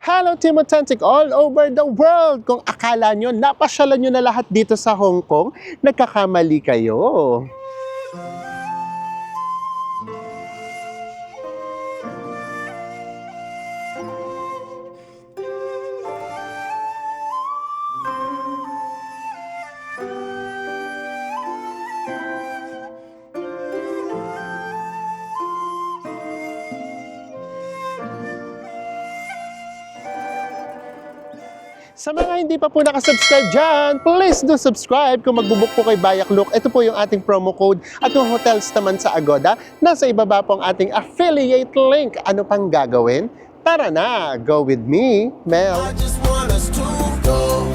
Hello Team Authentic all over the world! Kung akala nyo, napasyalan nyo na lahat dito sa Hong Kong, nagkakamali kayo. Sa mga hindi pa po nakasubscribe dyan, please do subscribe. Kung magbubuk po kay Bayak Look, ito po yung ating promo code. At kung hotels naman sa Agoda, nasa ibaba po ang ating affiliate link. Ano pang gagawin? Tara na! Go with me, Mel! I just want us to go.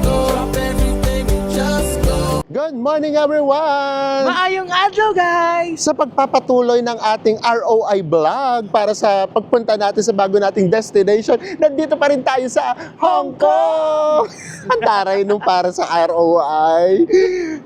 Drop everything and just go. Good morning everyone! Maayong adlaw, guys! Sa pagpapatuloy ng ating ROI vlog para sa pagpunta natin sa bago nating destination, nandito pa rin tayo sa Hong Kong! Ang taray nung para sa ROI.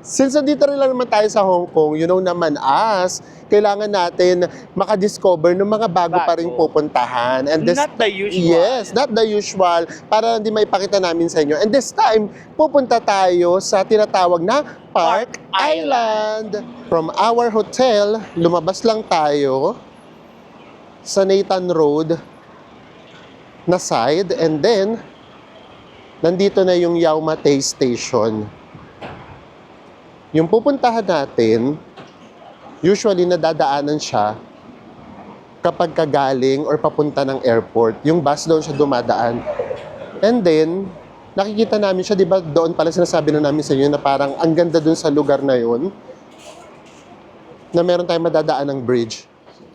Since nandito rin lang naman tayo sa Hong Kong, you know naman us, kailangan natin makadiscover ng mga bago pa rin pupuntahan. And this, Not the usual. Yes, not the usual. Para hindi maipakita namin sa inyo. And this time, pupunta tayo sa tinatawag na Park Island. From our hotel, lumabas lang tayo sa Nathan Road na side. And then, nandito na yung Yau Ma Tei Station. Yung pupuntahan natin, usually nadadaanan siya kapag kagaling or papunta ng airport. Yung bus doon siya dumadaan. And then, nakikita namin siya, di ba doon pala sinasabi na namin sa inyo na parang ang ganda doon sa lugar na yun, na meron tayong madadaan ng bridge.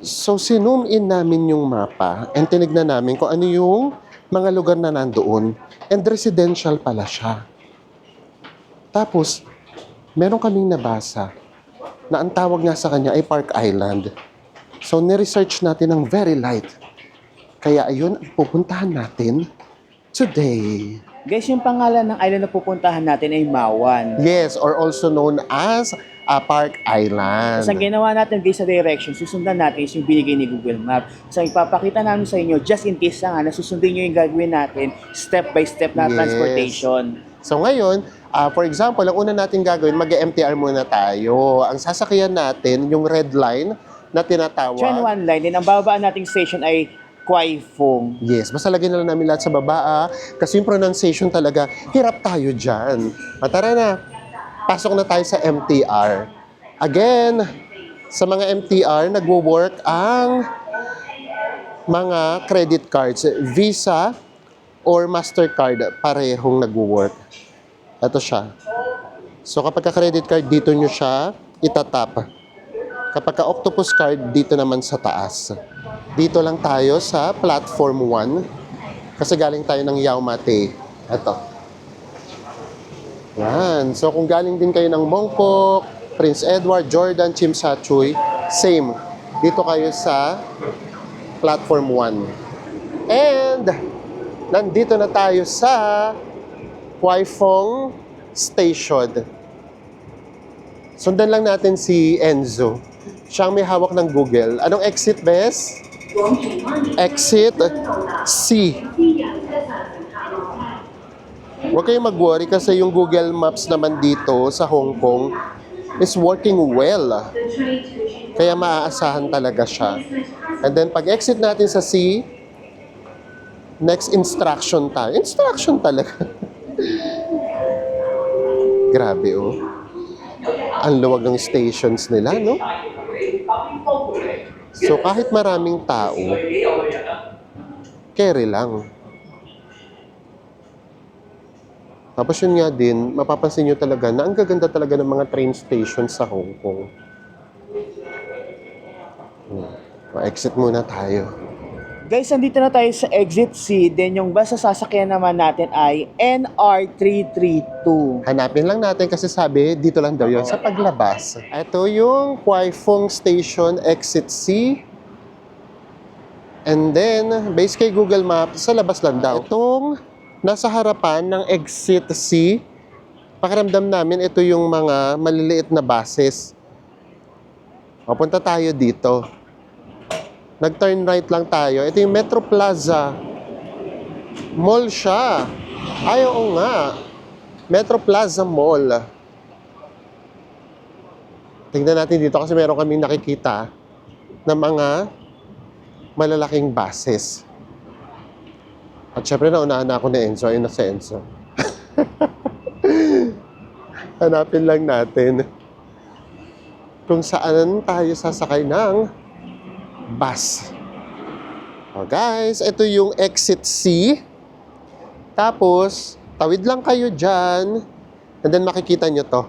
So, sinum in namin yung mapa and tinignan namin kung ano yung mga lugar na nandoon. And residential pala siya. Tapos, meron kaming nabasa na ang tawag nga sa kanya ay Park Island. So, niresearch natin ng very light. Kaya ayun, pupuntahan natin today. Guys, yung pangalan ng island na pupuntahan natin ay Mawan. Yes, or also known as Park Island. Tapos ang ginawa natin guys sa direction, susundan natin is yung binigay ni Google Map. So ipapakita namin sa inyo, just in case na susundin nyo yung gagawin natin, step by step na Yes. transportation. So ngayon, for example, ang una natin gagawin, mag-MTR muna tayo. Ang sasakyan natin, yung red line na tinatawag. China One Line, din ang babaan nating station ay Kwai Fong. Yes, basta lagyan na lang namin lahat sa baba kasi yung pronunciation talaga, hirap tayo dyan. Tara na, pasok na tayo sa MTR. Again, sa mga MTR, nagwo-work ang mga credit cards. Visa or Mastercard, parehong nagwo-work. Ito siya. So kapag ka-credit card, dito nyo siya itatap. Kapag ka-octopus card, dito naman sa taas. Dito lang tayo sa platform 1 kasi galing tayo ng Yau Ma Tei. Ito. Yan. So kung galing din kayo ng Mongkok, Prince Edward, Jordan, Tsim Sha Tsui, same. Dito kayo sa platform 1. And nandito na tayo sa Kwai Fong Station. Sundan lang natin si Enzo. Siyang may hawak ng Google. Anong exit, Bes? Exit C. Huwag kayong mag-worry kasi yung Google Maps naman dito sa Hong Kong is working well. Kaya maaasahan talaga siya. And then pag exit natin sa C, next instruction tayo. Instruction talaga. Grabe oh. Ang luwag ng stations nila, no? So kahit maraming tao, carry lang. Tapos yun nga din, mapapansin nyo talaga na ang gaganda talaga ng mga train stations sa Hong Kong. Ma-exit muna tayo. Guys, nandito na tayo sa exit C. Then yung bus sa sasakyan naman natin ay NR332. Hanapin lang natin kasi sabi, dito lang daw yun sa paglabas. Ito yung Kwai Fong Station, exit C. And then, based kay Google Maps, sa labas lang daw. Itong nasa harapan ng exit C, pakiramdam namin ito yung mga maliliit na buses. Papunta tayo dito. Nag-turn right lang tayo. Ito yung Metro Plaza Mall siya. Ay, oo nga. Metro Plaza Mall. Tingnan natin dito kasi meron kaming nakikita na mga malalaking buses. At syempre, naunahan na ako ni Enzo. Ayun na si Enzo. Hanapin lang natin kung saan tayo sasakay ng bus. Oh, guys, ito yung exit C. Tapos, tawid lang kayo dyan. And then, makikita nyo to.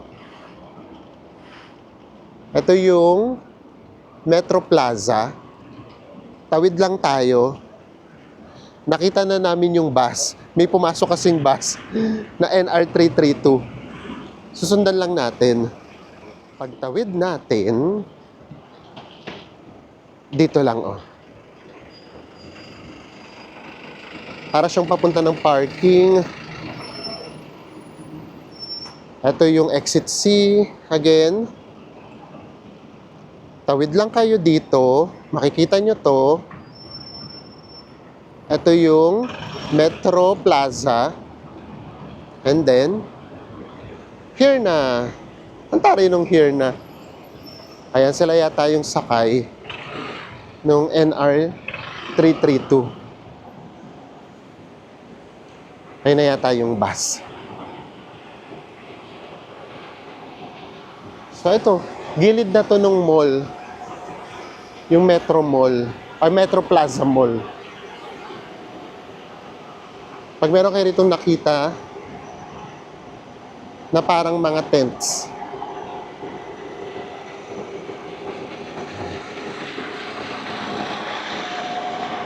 Ito yung Metro Plaza. Tawid lang tayo. Nakita na namin yung bus. May pumasok kasing bus na NR332. Susundan lang natin. Pagtawid natin, dito lang, oh. Para siyang papunta ng parking. Ito yung exit C. Again. Tawid lang kayo dito. Makikita nyo to. Ito yung Metro Plaza. And then, here na. Ang taray nung here na. Ayan, sila yata yung sakay nung NR332. Ayun na yata yung bus. So ito, gilid na to nung mall. Yung Metro Mall. Or Metro Plaza Mall. Pag meron kayo ritong nakita na parang mga tents.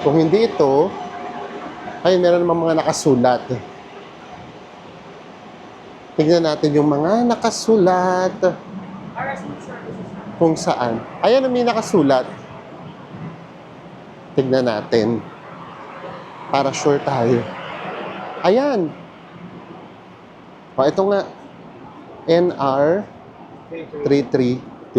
Kung hindi ito, ay meron naman mga nakasulat. Tignan natin yung mga nakasulat. Kung saan. Ayan ang may nakasulat. Tignan natin. Para sure tayo. Ayan. O, ito nga. NR332.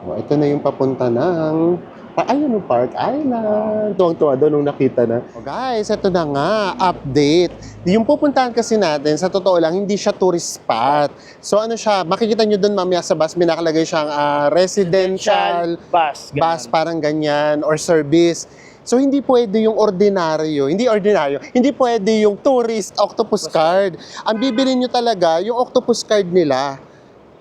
O, ito na yung papunta ng... Ayun yung Park Island. Tuwang-tuwa doon nung nakita na. O guys, ito na nga, update. Yung pupuntahan kasi natin, sa totoo lang, hindi siya tourist spot. So ano siya, makikita nyo doon mamaya sa bus, may nakalagay siyang residential bus. bus, parang ganyan, or service. So hindi pwede yung ordinaryo, hindi pwede yung tourist octopus card. Ang bibili nyo talaga, yung octopus card nila.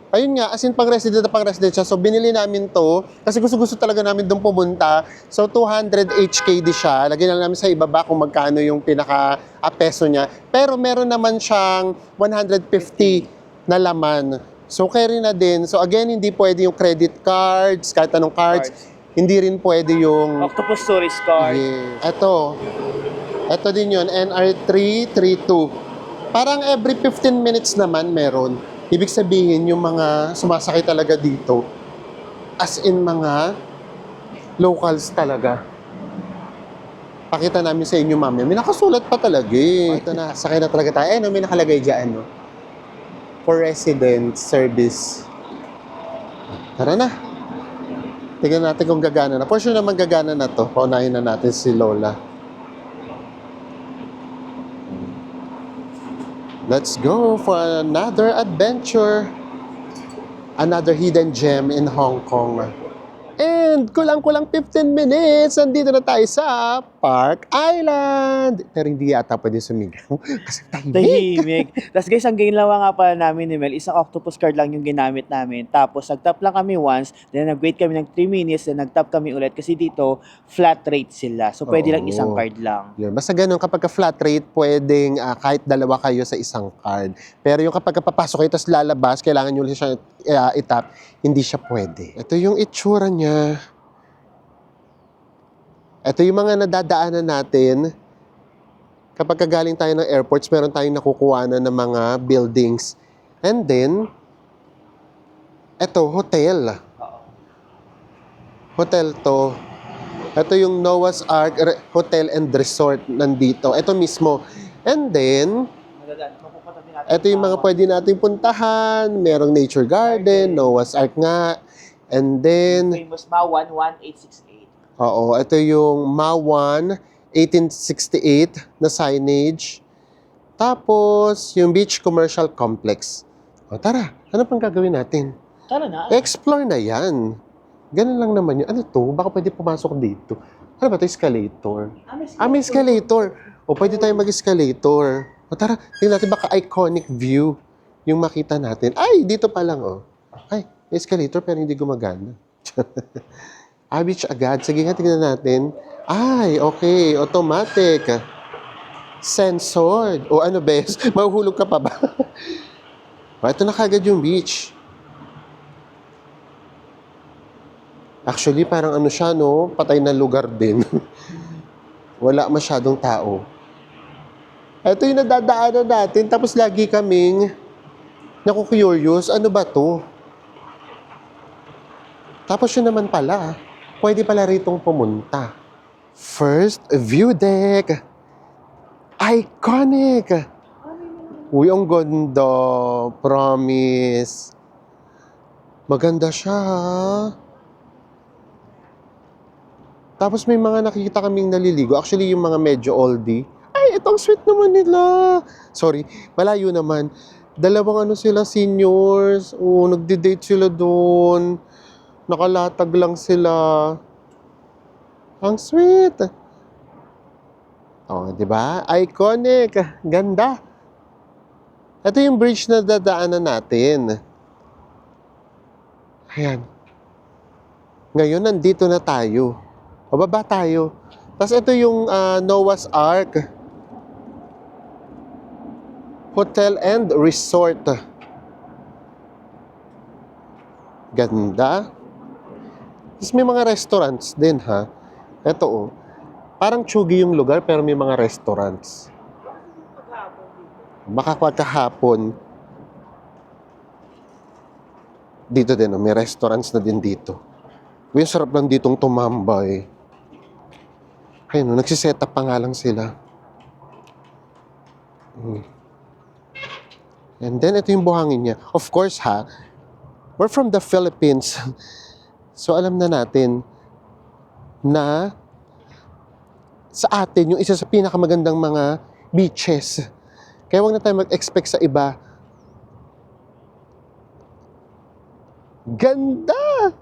Ayun nga, as in pang-resident na pang-resident siya. So, binili namin to kasi gusto-gusto talaga namin doon pumunta. So, 200 HKD siya. Lagyan lang namin sa ibaba kung magkano yung pinaka-peso niya. Pero meron naman siyang 150 na laman. So, carry na din. So, again, hindi pwede yung credit cards, kahit anong cards. Hindi rin pwede yung... Octopus tourist card. Yeah. Ito din yun, NR332. Parang every 15 minutes naman meron. Ibig sabihin, yung mga sumasakay talaga dito, as in mga locals talaga. Pakita namin sa inyo, ma'am. May nakasulat pa talaga eh. Ito na, sakay na talaga tayo. May nakalagay dyan, no? For resident service. Tara na. Tingnan natin kung gagana na. For sure naman gagana na to. Paunahin na natin si Lola. Let's go for another adventure. Another hidden gem in Hong Kong. And kulang-kulang 15 minutes, nandito na tayo sa Park Island. Pero hindi yata pwede sumigaw kasi tahimik. Tapos guys, ang ginawa nga pala namin ni Mel, isang octopus card lang yung ginamit namin. Tapos nag-tap lang kami once, then nag-wait kami ng 3 minutes, then nag-tap kami ulit kasi dito flat rate sila. So pwede lang isang card lang. Yun. Basta ganun, kapag flat rate, pwedeng kahit dalawa kayo sa isang card. Pero yung kapag papasok kayo, tapos lalabas, kailangan nyo siya itap, hindi siya pwede. Ito yung itsura niya. Ito yung mga nadadaanan natin. Kapag galing tayo ng airports, meron tayong nakukuha na ng mga buildings. And then, ito, hotel. Hotel to. Ito yung Noah's Ark Hotel and Resort nandito. Ito mismo. And then, ito yung mga pwede natin puntahan. Merong nature garden, Noah's Ark nga. And then, Famous Mawan 1868. oo, ito yung Mawan 1868 na signage. Tapos, yung Beach Commercial Complex. O tara, ano pang gagawin natin? Tara na. Explore na yan. Ganun lang naman yun. Ano to? Baka pwede pumasok dito. Ano ba ito? Escalator. May escalator. O pwede tayo mag-escalator. O tara, tingnan natin baka iconic view yung makita natin. Ay, dito pa lang oh. Ay, may escalator pero hindi gumagana. Beach agad. Sige nga, tingnan natin. Ay, okay. Automatic. Censored. O ano, bes? Mahuhulog ka pa ba? Ito na kagad yung beach. Actually, parang ano siya, no? Patay na lugar din. Wala masyadong tao. Ito yung nadadaanan natin. Tapos lagi kaming naku-curious. Ano ba to? Tapos yun naman pala. Pwede pala ritong pumunta. First view deck. Iconic. Uy, ang ganda. Promise. Maganda siya, ha? Tapos may mga nakikita kaming naliligo. Actually, yung mga medyo oldie. Ay, itong sweet naman nila. Sorry, malayo naman. Dalawang ano sila, seniors. Oh, nagde-date sila doon. Nakalatag lang sila. Ang sweet. Oh, di ba? Iconic. Ganda. Ito yung bridge na dadaanan natin. Ayan. Ngayon, nandito na tayo. Pababa tayo. Tapos ito yung Noah's Ark Hotel and Resort. Ganda. Tapos may mga restaurants din, ha? Ito, oh. Parang tsugi yung lugar, pero may mga restaurants. Baka kahapon. Dito din, oh. May restaurants na din dito. Uy, sarap lang ditong tumambay. Ayun, no, nagsiset up pa nga lang sila. And then, ito yung buhangin niya. Of course, ha, we're from the Philippines. So, alam na natin na sa atin, yung isa sa pinakamagandang mga beaches. Kaya huwag na tayo mag-expect sa iba. Ganda!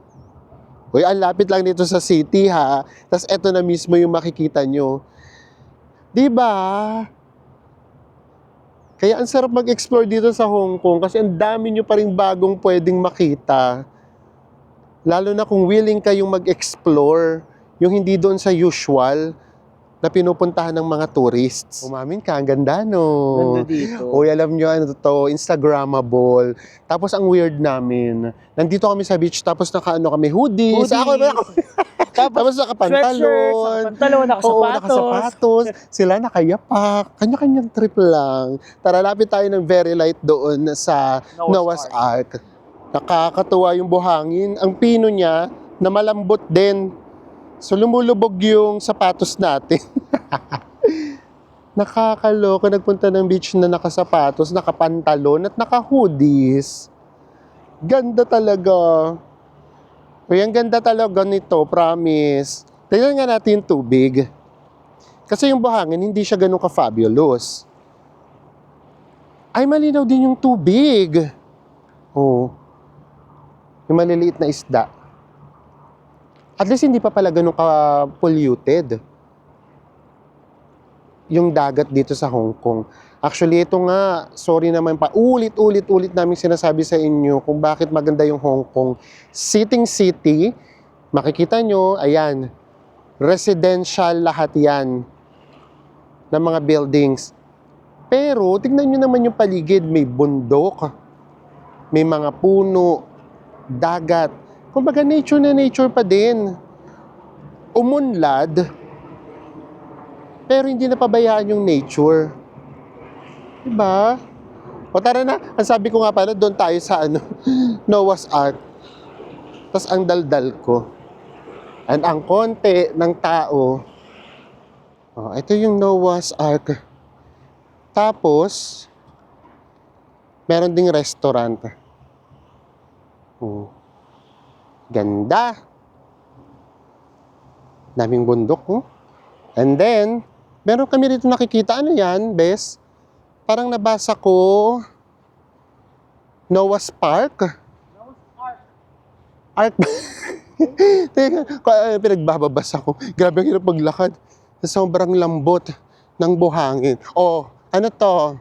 Uy, ang lapit lang dito sa city, ha? Tapos eto na mismo yung makikita nyo. Diba? Kaya ang sarap mag-explore dito sa Hong Kong kasi ang dami nyo pa rin bagong pwedeng makita. Lalo na kung willing kayong mag-explore, yung hindi doon sa usual na pinupuntahan ng mga tourists. Umamin ka, ang ganda, no? Ganda dito. Uy, alam nyo, ano to, Instagrammable. Tapos ang weird namin, nandito kami sa beach, tapos naka-ano kami, hoodies. Ako. Tapos nakapantalon. Nakasapatos. Sila nakayapak. Kanya-kanyang trip lang. Tara, lapit tayo ng very light doon sa Noah's Ark. Nakakatuwa yung buhangin. Ang pino niya, na malambot din. So, lumulubog yung sapatos natin. Nakakaloko. Nagpunta ng beach na nakasapatos, nakapantalon, at naka-hoodies. Ganda talaga. Uy, ang ganda talaga nito, promise. Tignan nga natin yung tubig. Kasi yung buhangin, hindi siya ganun ka-fabulous. Ay, malinaw din yung tubig. Oh. Yung maliliit na isda. At least hindi pa pala ganun ka-polluted yung dagat dito sa Hong Kong. Actually, ito nga, sorry naman pa, ulit namin sinasabi sa inyo kung bakit maganda yung Hong Kong. Sitting city, makikita nyo, ayan, residential lahat yan ng mga buildings. Pero, tignan nyo naman yung paligid, may bundok, may mga puno, dagat. Kumbaga, nature na nature pa din. Umunlad, pero hindi napabayaan yung nature. Diba? O tara na, ang sabi ko nga pala, doon tayo sa Noah's Ark. Tapos ang daldal ko. And ang konti ng tao. Oh, ito yung Noah's Ark. Tapos, meron ding restaurant. Oh. Ganda. Daming bundok, oh. And then, meron kami rito nakikita. Ano yan, Bes? Parang nabasa ko, Noah's Park. Ark. Teka, pinagbababas ako. Grabe ang hirap maglakad. Sobrang lambot ng buhangin. Oh, ano to?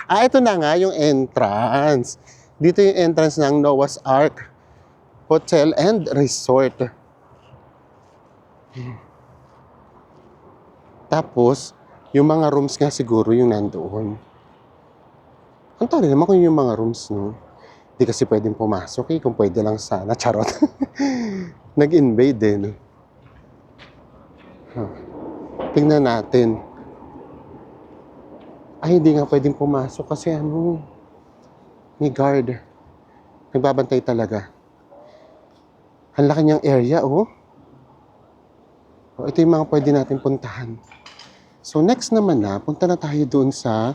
Ito na nga yung entrance. Dito yung entrance ng Noah's Ark Hotel and Resort. Tapos, yung mga rooms nga siguro yung nandoon. Ang tari naman kung yung mga rooms, no? Di kasi pwedeng pumasok kung pwede lang sana. Charot. Nag-invade din. Tingnan natin. Ay, hindi nga pwedeng pumasok kasi may guard. Nagbabantay talaga. Ang laki niyang area, oh. Ito yung mga pwede natin puntahan. So, next naman punta na tayo doon sa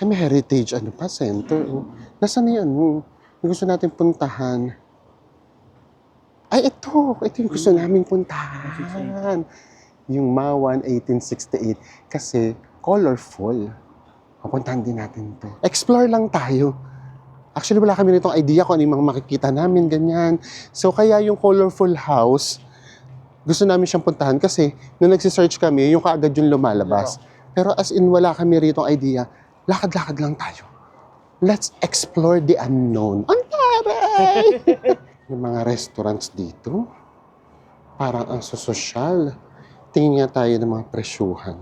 may heritage, center. Oh. Nasaan na yan? Yung gusto natin puntahan. Ay, ito. Ito yung gusto namin puntahan. Yung Mawan 1868. Kasi, colorful. Papuntahan din natin to. Explore lang tayo. Actually, wala kami nitong idea kung ano yung mga makikita namin, ganyan. So, kaya yung colorful house, gusto namin siyang puntahan kasi nung nagsisearch kami, yung kaagad yung lumalabas. Pero as in, wala kami rito idea. Lakad-lakad lang tayo. Let's explore the unknown. Ang taray! Yung mga restaurants dito, parang ang sosyal. Tingin nga tayo ng mga presyuhan.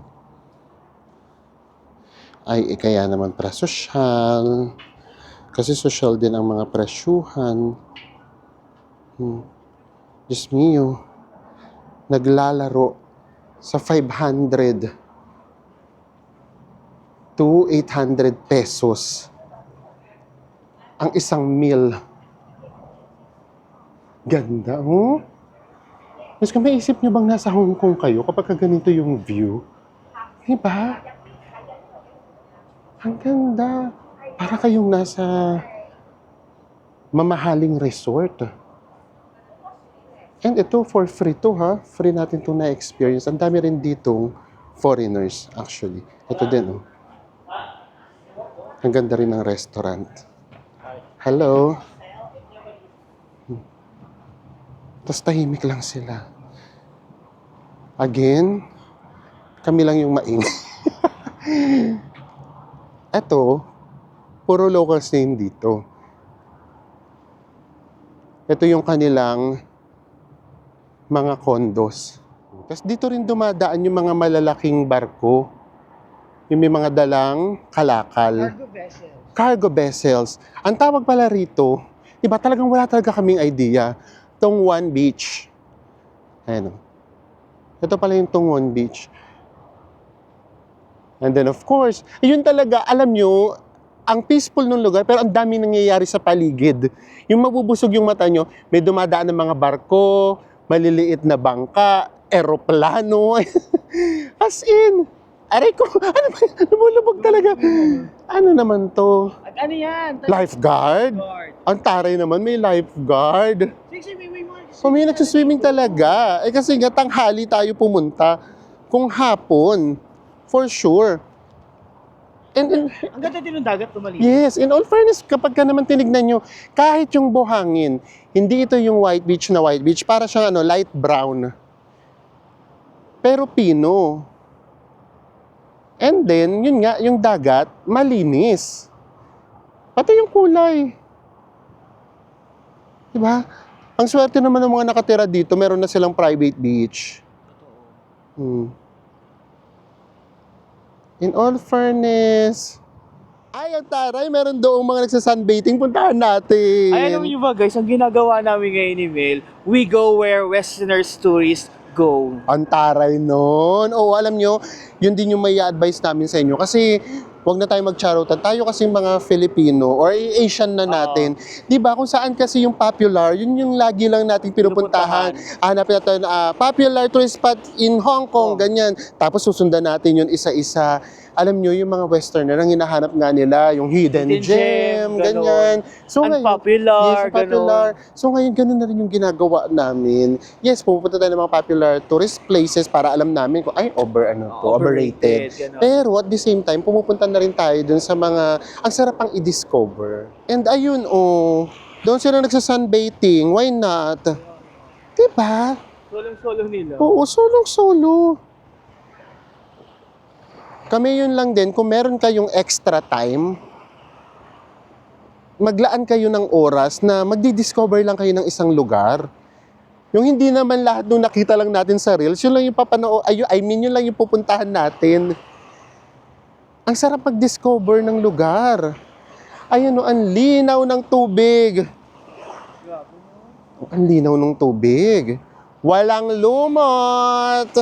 Ay, kaya naman presosyal. Kasi social din ang mga presyuhan. Diyos mio. Naglalaro sa 500 to 800 pesos ang isang meal. Ganda, oh. Mas kung may isip nyo bang nasa Hong Kong kayo kapag ganito yung view? Diba? Ang ganda. Para kayong nasa mamahaling resort. And ito for free to, ha? Free natin to na-experience. Ang dami rin ditong foreigners, actually. Ito din, oh. Ang ganda rin ng restaurant. Hello. Tapos tahimik lang sila. Again, kami lang yung maingay. Ito, puro locals name dito. Ito yung kanilang mga condos. Tapos dito rin dumadaan yung mga malalaking barko. Yung may mga dalang kalakal. Cargo vessels. Ang tawag pala rito, iba talagang wala talaga kaming idea. Tongwan Beach. Ayan. Ito pala yung Tongwan Beach. And then of course, yun talaga, alam nyo, ang peaceful ng lugar, pero ang dami nangyayari sa paligid. Yung mabubusog yung mata nyo, may dumadaan ng mga barko, maliliit na bangka, eroplano. As in, aray ko, ano ba? Lumulubog talaga. Ano naman to? Ano yan? Lifeguard? Ang taray naman, may lifeguard. May nagsiswimming talaga. Eh kasi nga, tanghali tayo pumunta. Kung hapon, for sure. And Ang ganda din ng dagat, tumalinis. yes, in all fairness, kapag ka naman tinignan nyo, kahit yung buhangin, hindi ito yung white beach na white beach, para siyang light brown. Pero pino. And then, yun nga, yung dagat, malinis. Pati yung kulay. Diba? Ang swerte naman ng mga nakatira dito, meron na silang private beach. In all fairness, ay, ang taray, meron doong mga nagsasunbathing, puntahan natin. Ay, alam niyo ba guys, ang ginagawa namin ngayon ni Mel, we go where Westerners tourists go. Ang taray nun. Oo, alam nyo, yun din yung may advice namin sa inyo. Kasi Huwag na tayo magcharutan. Tayo kasi mga Filipino or Asian na natin. Di ba? Kung saan kasi yung popular, yun yung lagi lang natin pinupuntahan. Hanapin natin, popular tourist spot in Hong Kong, ganyan. Tapos susundan natin yun isa-isa. Alam nyo, yung mga westerner, ang hinahanap nga nila, yung hidden gem, ganyan. So, Unpopular, popular. So ngayon, ganun na rin yung ginagawa namin. Yes, pupunta tayo ng mga popular tourist places para alam namin kung, ay, overrated. Ganun. Pero at the same time, pumupunta na rin tayo dun sa mga, ang sarap pang i-discover. And ayun, doon sila nagsa-sunbathing, why not? Diba? Solong-solo nila. Oo, solong-solo. Kami yun lang din, kung meron kayong extra time, maglaan kayo ng oras na magdi-discover lang kayo ng isang lugar. Yung hindi naman lahat nung nakita lang natin sa Reels, yun lang yung yun lang yung pupuntahan natin. Ang sarap mag-discover ng lugar. Ayun, ang linaw ng tubig. Ang linaw ng tubig. Walang lumot.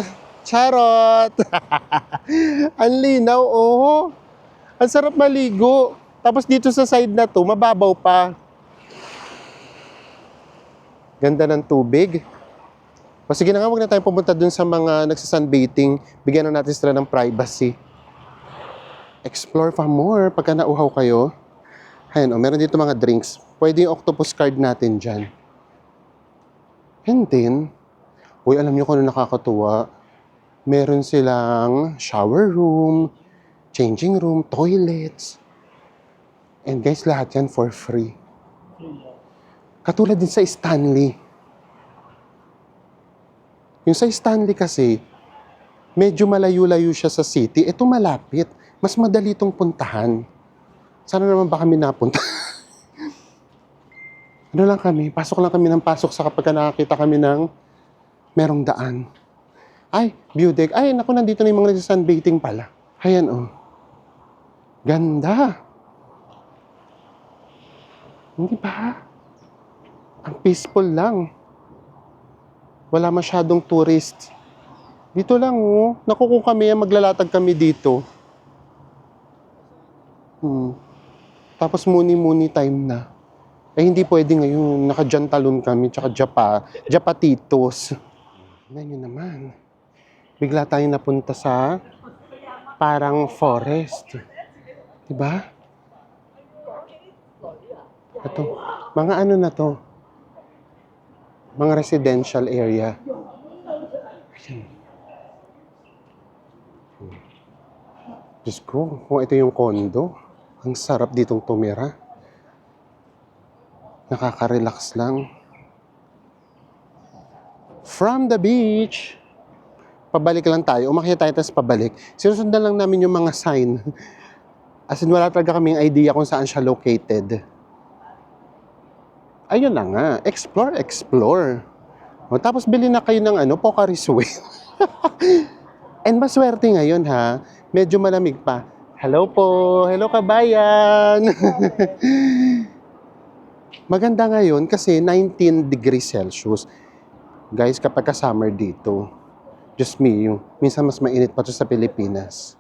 Charot! Ang linaw, Ang sarap maligo. Tapos dito sa side na to, mababaw pa. Ganda ng tubig. O sige na nga, huwag na tayong pumunta dun sa mga nagsasunbathing. Bigyan na natin sila ng privacy. Explore pa more pagka nauhaw kayo. Ayan, meron dito mga drinks. Pwede yung octopus card natin dyan. And then, alam niyo kung ano nakakatuwa? Meron silang shower room, changing room, toilets. And guys, lahat yan for free. Katulad din sa Stanley. Yung sa Stanley kasi, medyo malayo-layo siya sa city. Ito malapit. Mas madali itong puntahan. Sana naman ba kami napunta? Ano lang kami, pasok lang kami ng pasok sa kapag nakakita kami ng merong daan. Ay, view deck. Ay, naku, nandito na yung mga nagsasunbathing pala. Ayan, Ganda. Hindi ba? Ang peaceful lang. Wala masyadong tourist. Dito lang, Naku, kung kami, maglalatag kami dito. Tapos muni-muni time na. Hindi pwede ngayon. Naka-jantalon kami, tsaka japatitos. Tignan nyo naman. Bigla tayong napunta sa parang forest. Diba? Ito. Mga ano na to? Mga residential area. Ayan. Diyos ko, kung ito yung condo, ang sarap ditong tumira. Nakaka-relax lang. From the beach, pabalik lang tayo. Umakyat tayo, tapos pabalik. Sinusundan lang namin yung mga sign. As in, wala talaga kaming idea kung saan siya located. Ayun na nga. Explore. Tapos bili na kayo ng Pocari Sweat. And maswerte ngayon, ha? Medyo malamig pa. Hello po. Hello, kabayan. Maganda ngayon kasi 19 degrees Celsius. Guys, kapag ka-summer dito, just me, minsan mas mainit pa to sa Pilipinas.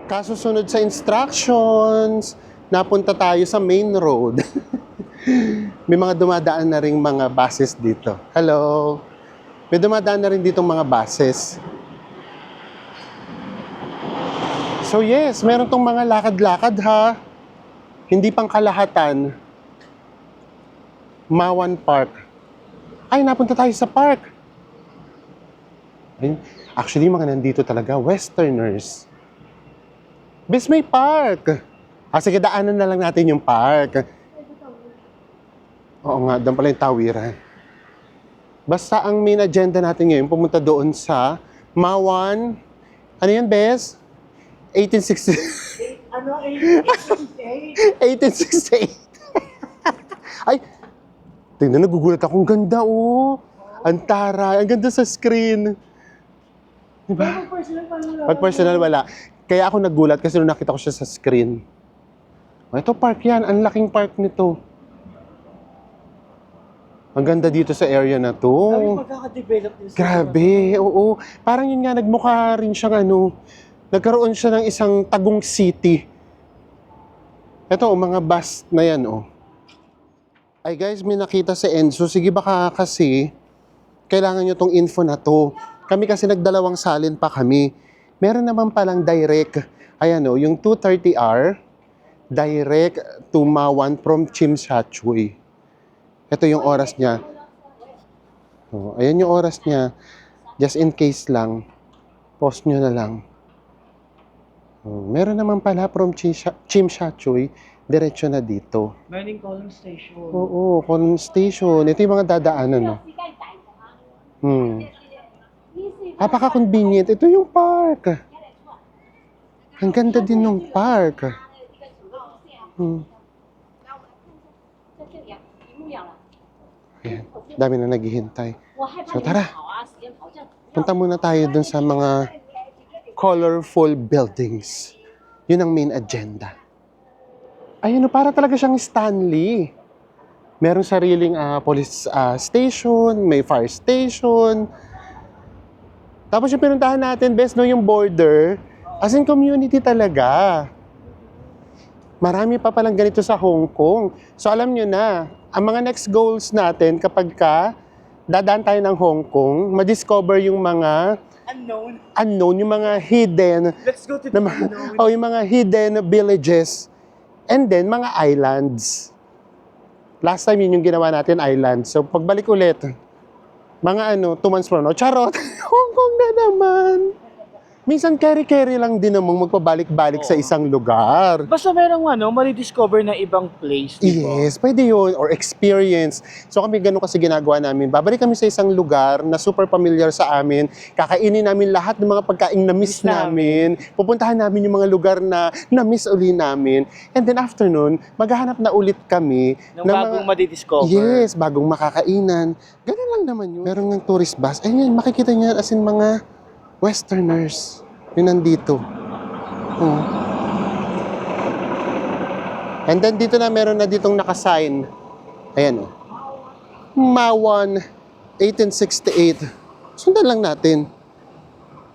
Kasusunod sa instructions, napunta tayo sa main road. May mga dumadaan na ring mga buses dito. Hello! May dumadaan na rin ditong mga buses. So yes, meron tong mga lakad-lakad ha. Hindi pang kalahatan. Mawan Park. Ay, napunta tayo sa park. Ayun. Actually, mga nandito talaga, Westerners. Bes, may park. Sige, daanan na lang natin yung park. Oo nga, doon pala yung tawiran. Basta ang main agenda natin ngayon, pumunta doon sa Mawan. Ano yan, Bes? 1868. 1868. Ay, tingnan, nagugulat ako. Ang ganda, Ang taray. Ang ganda sa screen. Diba? Pag personal, wala. Kaya ako nagulat kasi nung nakita ko siya sa screen. Ito, park yan. Ang laking park nito. Ang ganda dito sa area na to. Magkaka-develop din sila. Grabe, oo. Parang yun nga, nagmukha rin siyang Nagkaroon siya ng isang Tagum City. Ito, mga bus na yan, oh. Ay guys, may nakita si Enzo. Sige, baka kasi kailangan nyo tong info na to. Kami kasi nagdalawang salin pa kami. Meron naman palang direct. Ayan, oh, yung 230R, direct to Mawan from Chimshatchoy. Ito yung oras niya. Oh, ayan yung oras niya. Just in case lang, post nyo na lang. Oh, meron naman pala from Chimshatchoy, diretso na dito. Meron Column Station. Oo, Column Station. Ito yung mga dadaanan, no? Apaka-convenient. Ito yung park. Ang ganda din ng park. Ayan, dami na naghihintay. So tara, punta muna tayo dun sa mga colorful buildings. Yun ang main agenda. Ayun, para talaga siyang Stanley. Merong sariling police station, may fire station. Tapos yung pinuntahan natin, best no, yung border, as in community talaga. Marami pa palang ganito sa Hong Kong. So alam nyo na, ang mga next goals natin kapag dadaan tayo ng Hong Kong, ma-discover yung mga unknown, yung mga hidden, Let's go to the unknown. yung mga hidden villages, and then mga islands. Last time yun yung ginawa natin, islands. So pagbalik ulit, mga 2 months from now, charot, Hong Kong na naman. Minsan carry-carry lang din namang magpabalik-balik sa isang lugar. Basta merong mali-discover na ibang place, di ba? Yes, pwede yun, or experience. So kami ganun kasi ginagawa namin. Babalik kami sa isang lugar na super familiar sa amin. Kakainin namin lahat ng mga pagkain na miss namin. Pupuntahan namin yung mga lugar na na-miss uli namin. And then after nun, maghahanap na ulit kami Ng bagong madi-discover. Yes, bagong makakainan. Ganun lang naman yun. Meron ng tourist bus. Ayun, makikita niyo as in mga Westerners. Yun nandito. Oh. And then dito na meron na ditong nakasign. Ayan, oh. Mawan 1868. Sundan lang natin.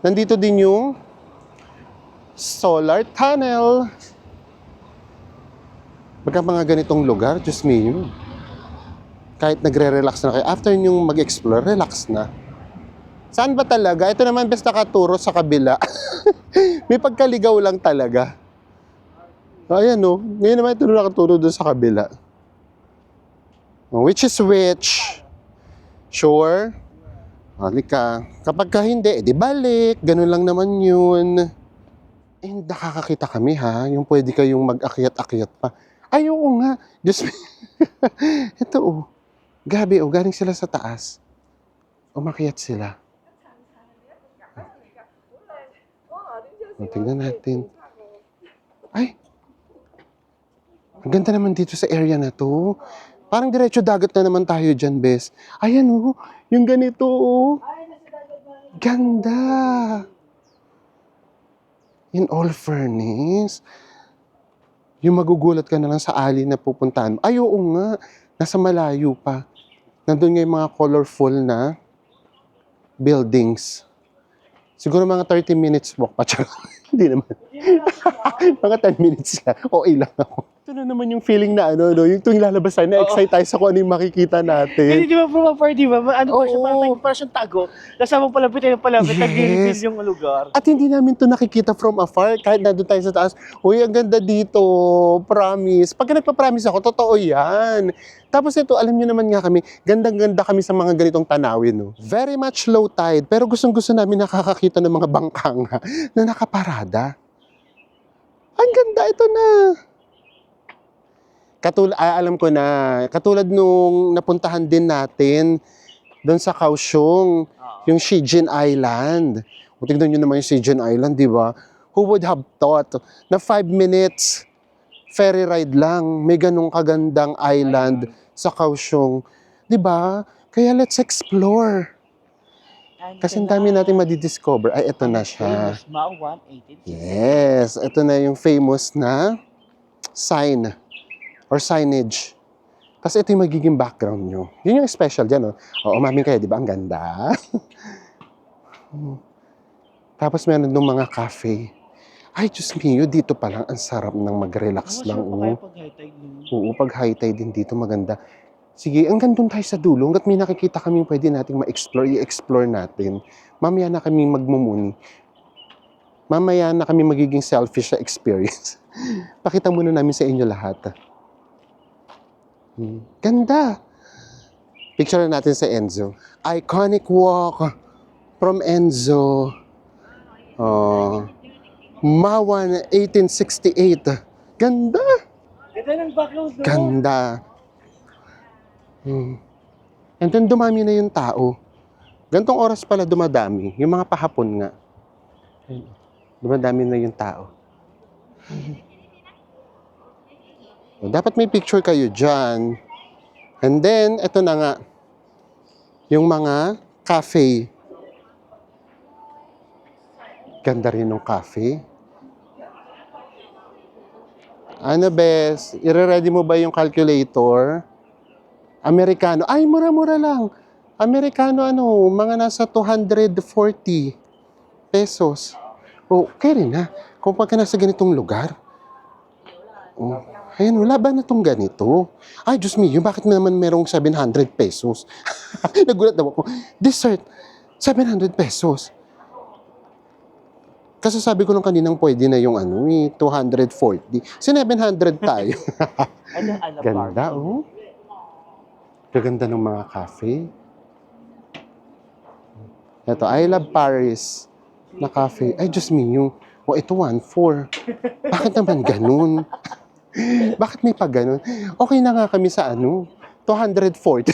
Nandito din yung solar tunnel. Pagka mga ganitong lugar, Diyos me yun. Kahit nagre-relax na kayo, after nyong mag-explore, relax na. Saan ba talaga? Ito naman best nakaturo sa kabila. May pagkaligaw lang talaga. Ayan, no. Ngayon naman ito nakaturo doon sa kabila. Which is which? Sure? Halika. Kapag ka hindi, edi balik. Ganun lang naman yun. Nakakakita kami, ha? Yung pwede kayong mag-akyat-akyat pa. Ay, oo nga. Diyos me. Ito, oh. Gabi, oh. Galing sila sa taas. Umakyat sila. Tingnan natin. Ay! Ang ganda naman dito sa area na to. Parang diretso dagat na naman tayo dyan, Bes. Ayan, oh. Yung ganito, oh. Ganda! In all fairness, yung magugulat ka na lang sa alley na pupuntahan. Ay, oo nga. Nasa malayo pa. Nandun nga yung mga colorful na buildings. Siguro mga 30 minutes walk pa. Hindi naman. Mga 10 minutes lang. Okay lang ako. Ito na naman yung feeling na yung tuwing lalabas tayo, na-excite tayo sa kung ano yung makikita natin. Hindi, di ba, proper, di ba? Oo. Parang siyang tago. Kasama palapit, nag-reveal yung lugar. At hindi namin to nakikita from afar. Kahit nandun tayo sa taas, uy, ang ganda dito. Promise. Pagka nagpa-promise ako, totoo yan. Tapos ito, alam nyo naman nga kami, gandang-ganda kami sa mga ganitong tanawin. No? Very much low tide, pero gustong-gusto namin nakakakita ng mga bangkang na nakaparada. Ang ganda, ito na. Alam ko na, katulad nung napuntahan din natin doon sa Kaohsiung, yung Shijin Island. O tignan nyo naman yung Shijin Island, di ba? Who would have thought na 5 minutes ferry ride lang, may ganong kagandang island sa Kaohsiung. Di ba? Kaya let's explore. Kasi ang dami natin madidiscover. Ay, ito na siya. Mawan 18. Yes, ito na yung famous na sign or signage. Kasi ito yung magiging background nyo. Yun yung special dyan, oh. O, umamin kayo, di ba? Ang ganda. Tapos meron nung mga cafe. Ay, Diyos mio, dito pa lang, ang sarap ng mag-relax lang. Oh. pag high tide nun. Oo, pag high tide din dito, maganda. Sige, hanggang doon tayo sa dulo. Hanggat may nakikita kaming pwede nating ma-explore, i-explore natin. Mamaya na kami magmumuni. Mamaya na kami magiging selfish sa experience. Pakita muna namin sa inyo lahat. Ganda! Picture na natin sa Enzo. Iconic walk from Enzo. Mawan 1868. Ganda! Ganda ng background no? Ganda. And then dumami na yung tao. Gantong oras pala dumadami. Yung mga pahapon nga. Ayun. Dumadami na yung tao. Dapat may picture kayo dyan. And then, eto na nga. Yung mga cafe. Ganda rin ng cafe. Ano, Bes? I-ready mo ba yung calculator? Amerikano. Ay, mura-mura lang. Amerikano, mga nasa 240 pesos. Okay rin ha. Kung pagka nasa ganitong lugar. Ayun, wala ba na itong ganito? Ay, Diyos mio, bakit naman merong 700 pesos? Nagulat na ako. Dessert, 700 pesos. Kasi sabi ko nung kaninang pwede na yung 240. 700 tayo. Ganda, oh. Gaganda ng mga cafe. Ito, I love Paris na cafe. Ay, Diyos mio. O, ito 1.4. Bakit naman ganun? Bakit may pa ganun? Okay na nga kami sa 240.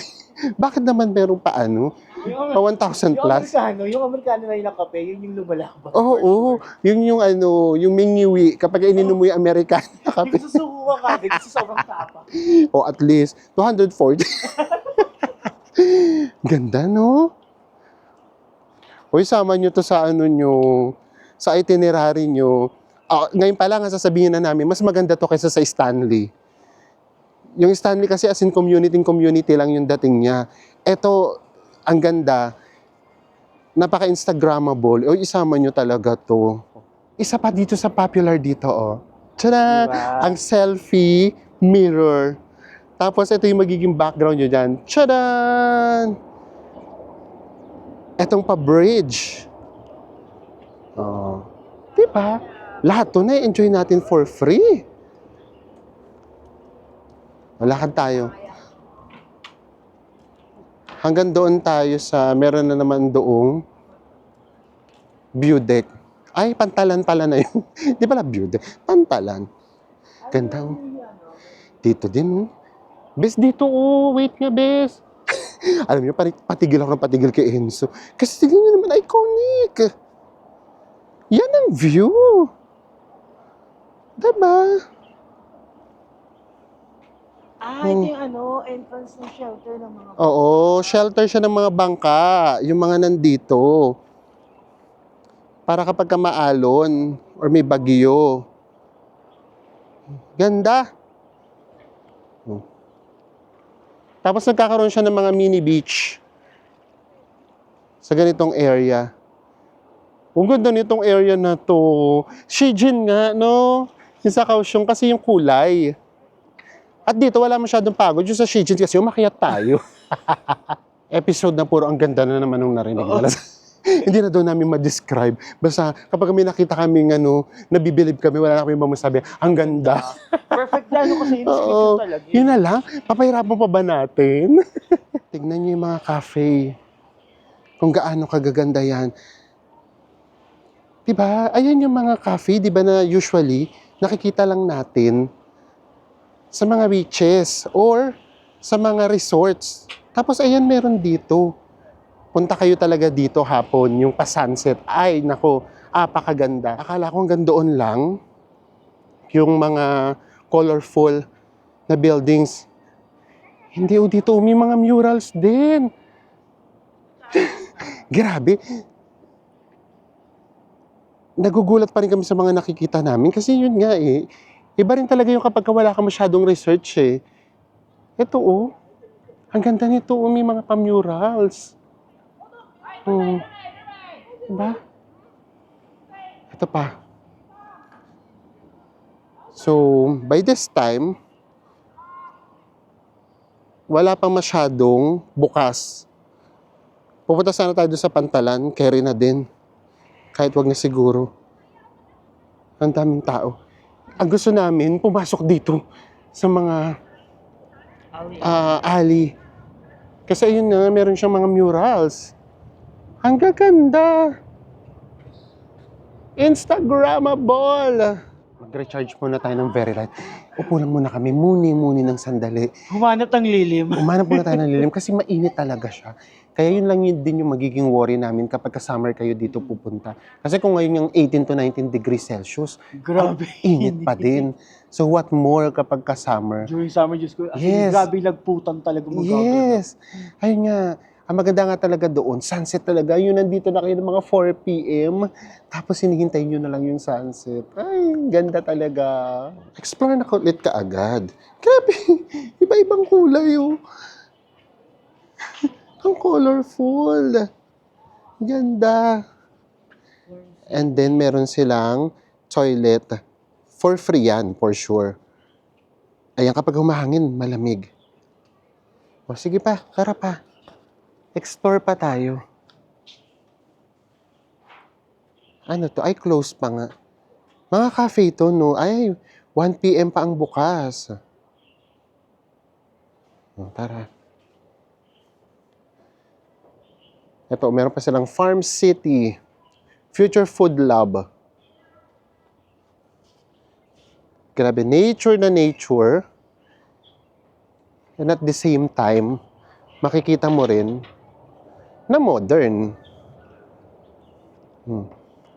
Bakit naman meron pa pa 1,000 plus? Yung Amerikano na yung kape, yun yung lumalakbang. Oo, yun yung yung mingwiwi. Kapag ininom mo yung Amerikano na kape. Susuko ka kasi sobrang tapa. O at least, 240. Ganda, no? Uy, sama nyo to sa sa itinerary nyo. Ngayon pa lang, sasabihin na namin, mas maganda to kaysa sa Stanley. Yung Stanley kasi as in community lang yung dating niya. Ito, ang ganda, napaka-instagrammable. O, isama nyo talaga to. Isa pa dito sa popular dito, oh. Tada! Diba? Ang selfie mirror. Tapos, ito yung magiging background nyo dyan. Tchadan! Etong pa-bridge. Oh. Diba? Lahat to na-enjoy natin for free. Lakad tayo. Hanggang doon tayo meron na naman doong view deck. Ay, pantalan pala na yun. Di pala view deck. Pantalan. Ganda. Dito din, oh. Bes, dito, oh. Wait nga, Bes. Alam niyo, patigil ako ng patigil kay Enzo. Kasi tignan niyo naman, iconic. Yan ang view. Diba? Ito yung entrance ng shelter ng mga... Oo, shelter siya ng mga bangka. Yung mga nandito. Para kapag maalon or may bagyo. Ganda. Tapos nagkakaroon siya ng mga mini beach sa ganitong area. Ang ganda nitong area na to. Shijin nga, no? Yung sa Kaohsiung kasi yung kulay. At dito wala masyadong pagod. Yung sa Shijin kasi umakyat tayo. Episode na puro ang ganda na naman nung narinig nila. Hindi na daw namin ma-describe. Basta kapag kami nakita kaming nabibilib kami, wala na kami masasabi, ang ganda. Perfect na kasi yung Oo, description talaga. yun na lang. Papahirapan pa ba natin? Tignan niyo yung mga cafe. Kung gaano kagaganda yan. Diba? Ayan yung mga cafe, diba na usually nakikita lang natin sa mga beaches or sa mga resorts. Tapos ayan meron dito. Punta kayo talaga dito hapon, yung pa-sunset. Ay, nako, apakaganda. Akala ko hanggang doon lang yung mga colorful na buildings. Hindi, dito may mga murals din. Grabe. Nagugulat pa rin kami sa mga nakikita namin kasi yun nga iba rin talaga yung kapag wala ka masyadong research Ito ang ganda nito may mga pa-murals. Diba? Ito pa. So, by this time, wala pang masyadong bukas. Pupunta sana tayo doon sa Pantalan, carry na din. Kahit wag na siguro. Ang daming tao. Ang gusto namin, pumasok dito sa mga alley. Kasi ayun na, meron siyang mga murals. Ang gaganda. Instagrammable. Mag-recharge muna tayo ng very light. Upo lang muna kami, muni ng sandali. Humanap ng lilim. Umanap muna tayo ng lilim kasi mainit talaga siya. Kaya yun lang yun din yung magiging worry namin kapag summer kayo dito pupunta. Kasi kung ngayon yung 18 to 19 degrees Celsius, Grabe. init pa din. So what more kapag ka-summer? During summer, Diyos ko, Yes. grabe lagputan talaga magagawa. Yes. Ayun nga. Ang maganda nga talaga doon, sunset talaga. Yun, nandito na kayo ng mga 4 p.m. Tapos hinihintay nyo na lang yung sunset. Ay, ganda talaga. Explore na ulit ka agad. Grabe, iba-ibang kulay oh. Ang colorful. Ganda. And then, meron silang toilet. For free yan, for sure. Ayan, kapag humahangin, malamig. O, sige pa, tara pa. Explore pa tayo. Ano to? Ay, close pa nga. Mga cafe to, no? Ay, 1 p.m. pa ang bukas. O, tara. Ito, meron pa silang Farm City. Future Food Lab. Grabe, nature na nature. And at the same time, makikita mo rin na modern.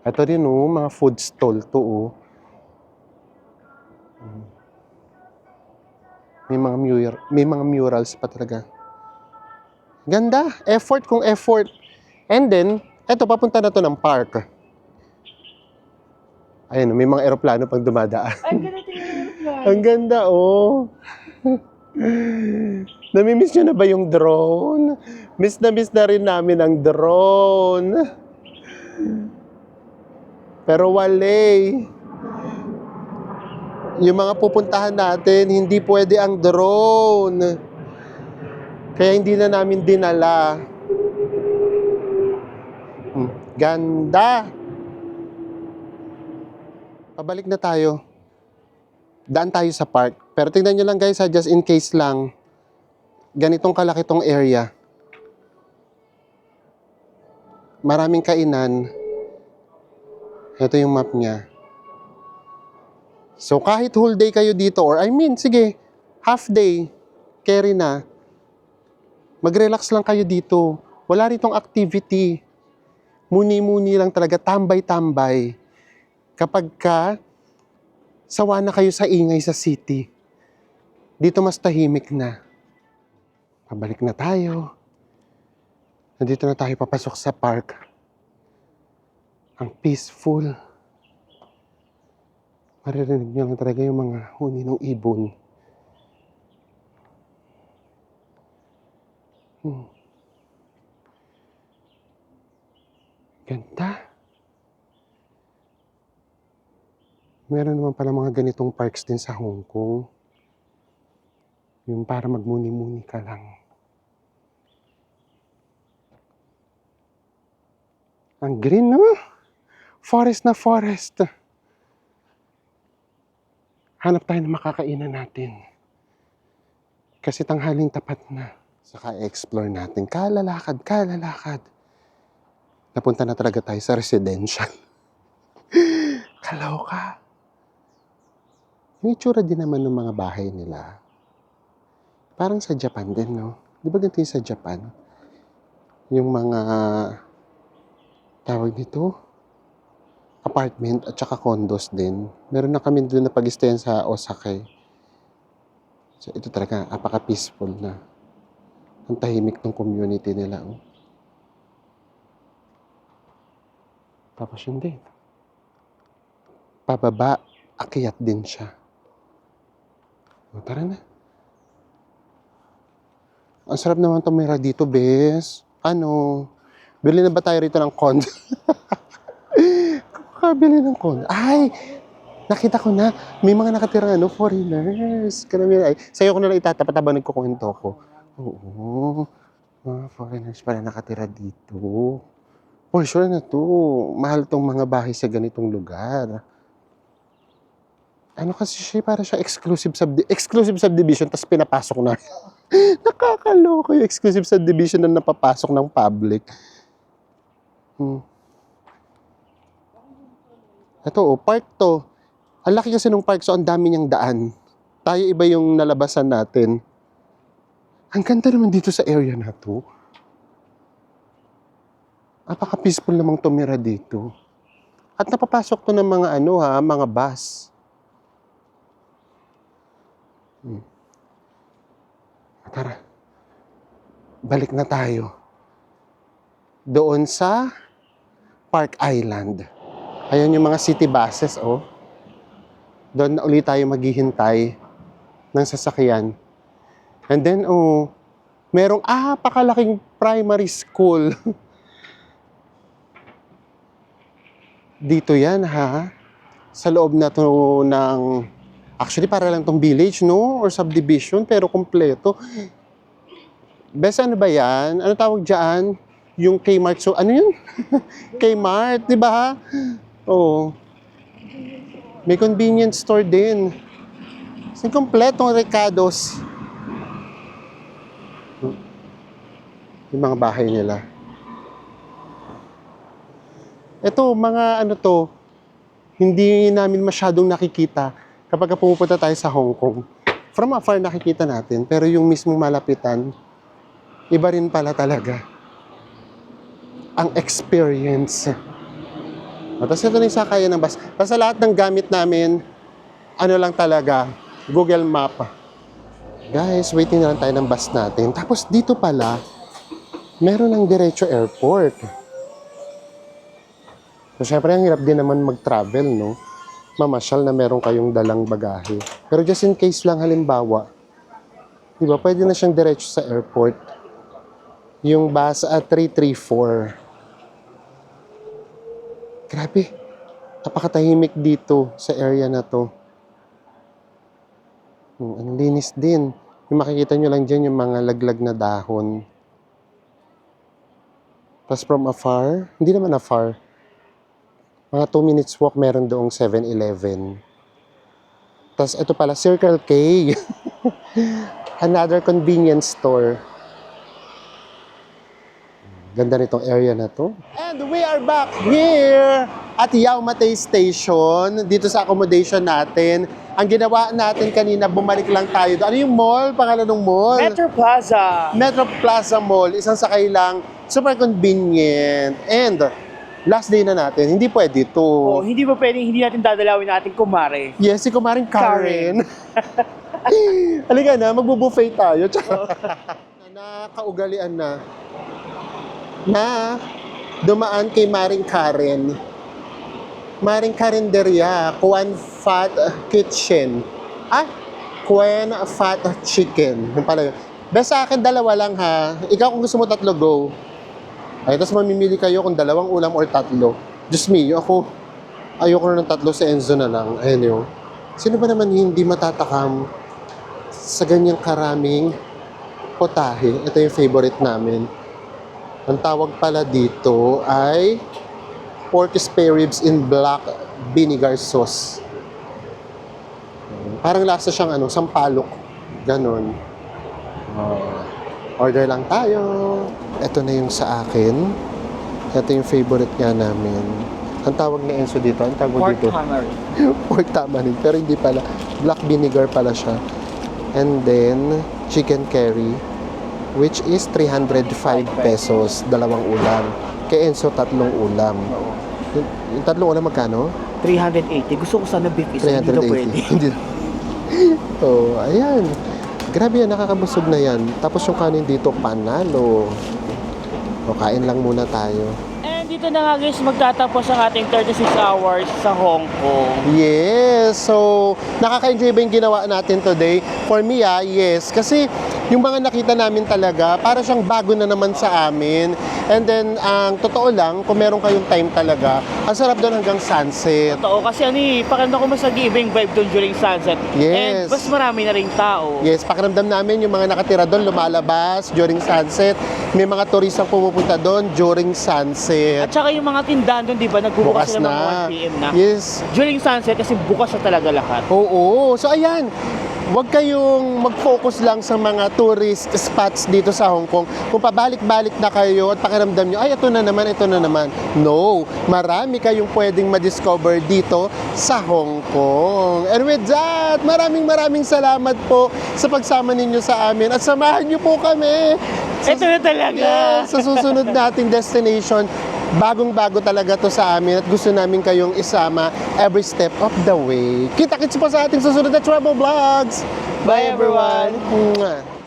Ito rin oh, mga food stall to oh. May mga murals pa talaga. Ganda, effort kung effort. And then, eto papunta na to ng park. Ayun, may mga eroplano pang dumadaan. Ay, ganito yung Ang ganda oh. Namimiss nyo na ba yung drone? Miss na rin namin ang drone. Pero wale. Yung mga pupuntahan natin, hindi pwede ang drone. Kaya hindi na namin dinala. Ganda. Pabalik na tayo. Daan tayo sa park. Pero tingnan nyo lang guys, just in case lang. Ganitong kalaki tong area. Maraming kainan. Ito yung map niya. So kahit whole day kayo dito, or sige, half day, carry na. Mag-relax lang kayo dito. Wala ritong activity. Muni-muni lang talaga, tambay-tambay. Kapag sawa na kayo sa ingay sa city, dito mas tahimik na. Pabalik na tayo. Nandito na tayo papasok sa park. Ang peaceful. Maririnig nyo lang talaga yung mga huni ng ibon. Ganda. Meron naman pala mga ganitong parks din sa Hong Kong. Yung para magmuni-muni ka lang. Ang green, no? Forest na forest. Hanap tayo ng makakainan natin. Kasi tanghaling tapat na. Saka explore natin. Kalalakad. Napunta na talaga tayo sa residential. Kaloka. Yung itsura din naman ng mga bahay nila. Parang sa Japan din, no? Di ba ganito yung sa Japan? Yung mga tawag dito, apartment at saka condos din. Meron na kami doon na pag-stayan sa Osaka. So ito talaga, apaka-peaceful na. Ang tahimik ng community nila. Oh. Tapos yun din. Pababa, akyat din siya. O, tara na. Ang sarap naman tumira dito, bes. Bili na ba tayo rito ng condo? Kakabili ng condo. Ay, Nakita ko na, may mga nakatirang foreigners. Karamihan ay, sa'yo ko na lang itatapat habang nagkukwento ko. Oo, mga foreigners pala nakatira dito. For sure na to. Mahal tong mga bahay sa ganitong lugar. Ano kasi siya, para siya exclusive subdivision, tapos pinapasok na. Nakakaloko yung exclusive subdivision na napapasok ng public. Ito, park to. Ang laki kasi nung park, so ang dami niyang daan. Tayo iba yung nalabasan natin. Ang ganda naman dito sa area na to. Napaka-peaceful namang tumira dito. At napapasok to ng mga mga bus. Tara, balik na tayo. Doon sa Park Island. Ayun yung mga city buses, oh. Doon na ulit tayo maghihintay ng sasakyan. And then, merong pakalaking primary school. Dito yan, ha? Sa loob na to ng... Actually, para lang tong village, no? Or subdivision, pero kompleto. Bes, ano ba yan? Ano tawag dyan? Yung Kmart. So, ano yun? Kmart, di ba, ha? Oo. May convenience store din. Kasi kompletong Ricardo's. Yung mga bahay nila. Ito, mga hindi namin masyadong nakikita kapag pumupunta tayo sa Hong Kong. From afar nakikita natin, pero yung mismong malapitan, iba rin pala talaga ang experience. Tapos ito na yung sakayan ng bus. Basta lahat ng gamit namin, lang talaga, Google Map. Guys, waiting na lang tayo ng bus natin. Tapos dito pala, meron ng diretso airport. So, syempre, ang hirap din naman mag-travel, no? Mamasyal na meron kayong dalang bagahe. Pero just in case lang, halimbawa, di ba, pwede na siyang diretso sa airport. Yung bus at 334. Grabe. Napakatahimik dito sa area na to. Ang linis din. Yung makikita nyo lang dyan, yung mga laglag na dahon. Tapos from afar, hindi naman afar, mga 2 minutes walk, meron doong 7-Eleven. Tapos ito pala, Circle K. Another convenience store. Ganda nitong area na to. And we are back here at Yau Matay Station, dito sa accommodation natin. Ang ginawa natin kanina, bumalik lang tayo doon. Ano yung mall? Pangalan ng mall? Metro Plaza. Metro Plaza Mall. Isang sakay lang. Super convenient. And last day na natin, hindi pwede to. Oh, hindi ba pwedeng hindi natin dadalawin natin kumare? Yes, si Kumaring Karen. Halika na, magbubuffet tayo. Nakaugalian na dumaan kay Maring Karen. Maring Karinderya, Kwan Fat Kitchen. Kwan Fat Chicken. Yung pala yun. Best sa akin, 2 lang, ha. Ikaw kung gusto mo 3, go. Ay, tapos mamimili kayo kung 2 ulam or 3. Just me, ayoko na ng 3, si Enzo na lang. Ayun yun. Sino ba naman hindi matatakam sa ganyang karaming potahe? Ito yung favorite namin. Ang tawag pala dito ay pork spare ribs in black vinegar sauce. Parang lasa siyang sampalok. Ganon. Order lang tayo. Ito na yung sa akin. Ito yung favorite nga namin. Ang tawag ni Enzo dito, ang tawag dito? Pork tamarind. Pero hindi pala. Black vinegar pala siya. And then, chicken curry, which is 305 pesos. 2 ulam. Kay Enzo, 3 ulam. Yung 3 ulam magkano? 380. Gusto ko sana beef isa. Hindi daw pwede. Ayan. Grabe yan, nakakabusog na yan. Tapos yung kanin dito, panalo. Kain lang muna tayo. And dito na nga guys, magtatapos ang ating 36 hours sa Hong Kong. Yes! So, nakaka-enjoy ba yung ginawa natin today? For me, yes. Kasi, yung mga nakita namin talaga, para siyang bago na naman sa amin. And then, ang totoo lang, kung meron kayong time talaga, ang sarap doon hanggang sunset. Totoo, kasi pakiramdam ko mas nag-iiba yung vibe doon during sunset. Yes. And mas marami na rin tao. Yes, pakiramdam namin yung mga nakatira doon lumalabas during sunset. May mga turistang pumupunta doon during sunset. At saka yung mga tindahan doon, di ba, nagbubukas Bukas sila mga na. 1 p.m. na. Yes. During sunset, kasi bukas na talaga lahat. Oo. So ayan, huwag kayong mag-focus lang sa mga tourist spots dito sa Hong Kong. Kung pabalik-balik na kayo at pakiramdam nyo, ay ito na naman, ito na naman. No, marami kayong pwedeng ma-discover dito sa Hong Kong. And with that, maraming salamat po sa pagsama ninyo sa amin at samahan nyo po kami. Ito na talaga. Yes, sa susunod nating destination. Bagong-bago talaga to sa amin at gusto namin kayong isama every step of the way. Kita-kits po sa ating susunod na travel vlogs. Bye, everyone. Mwah.